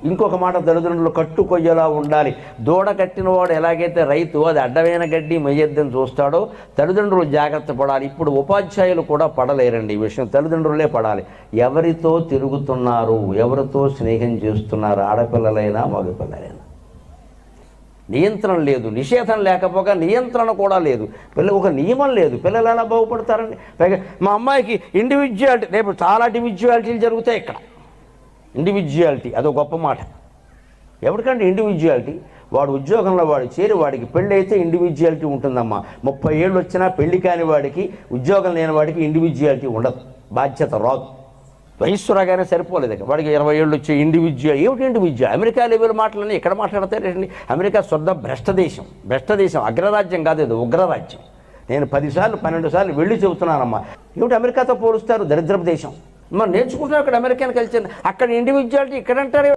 ఇంకొక మాట, తల్లిదండ్రులు కట్టు కొయ్యలా ఉండాలి. దూడ కట్టినవాడు ఎలాగైతే రైతు అది అడ్డమైన గడ్డి మెయ్యద్దని చూస్తాడో తల్లిదండ్రులు జాగ్రత్త పడాలి. ఇప్పుడు ఉపాధ్యాయులు కూడా పడలేరండి ఈ విషయం, తల్లిదండ్రులే పడాలి. ఎవరితో తిరుగుతున్నారు, ఎవరితో స్నేహం చేస్తున్నారు, ఆడపిల్లలైనా మగపిల్లలైనా. నియంత్రణ లేదు, నిషేధం లేకపోగా నియంత్రణ కూడా లేదు. ఒక నియమం లేదు, పిల్లలు ఎలా బాగుపడతారండి? పైగా మా అమ్మాయికి ఇండివిజువాలిటీ, రేపు చాలా ఇండివిజువాలిటీలు జరుగుతాయి ఇక్కడ. ఇండివిజువాలిటీ అదో గొప్ప మాట. ఎవరికంటే ఇండివిజువాలిటీ, వాడు ఉద్యోగంలో వాడు చేరి వాడికి పెళ్ళి అయితే ఇండివిజువాలిటీ ఉంటుందమ్మా. 30 ఏళ్ళు వచ్చినా పెళ్లి కాని వాడికి, ఉద్యోగం లేని వాడికి ఇండివిజువాలిటీ ఉండదు, బాధ్యత రాదు. వయస్సు రాగానే సరిపోలేదు, వాడికి 20 ఏళ్ళు వచ్చే ఇండివిజువల్. ఏమిటి ఇండివిజువల్? అమెరికా లెవెల్ మాటలని ఎక్కడ మాట్లాడతారండి? అమెరికా శుద్ధ భ్రష్ట దేశం, అగ్రరాజ్యం కాదు, ఇది ఉగ్రరాజ్యం. నేను 10 సార్లు 12 సార్లు వెళ్ళి చెబుతున్నానమ్మా. ఏమిటి అమెరికాతో పోలుస్తారు? దరిద్రపు దేశం. మనం నేర్చుకుంటున్నాం ఇక్కడ అమెరికన్ కల్చర్, అక్కడ ఇండివిజువాలిటీ ఇక్కడ అంటారు.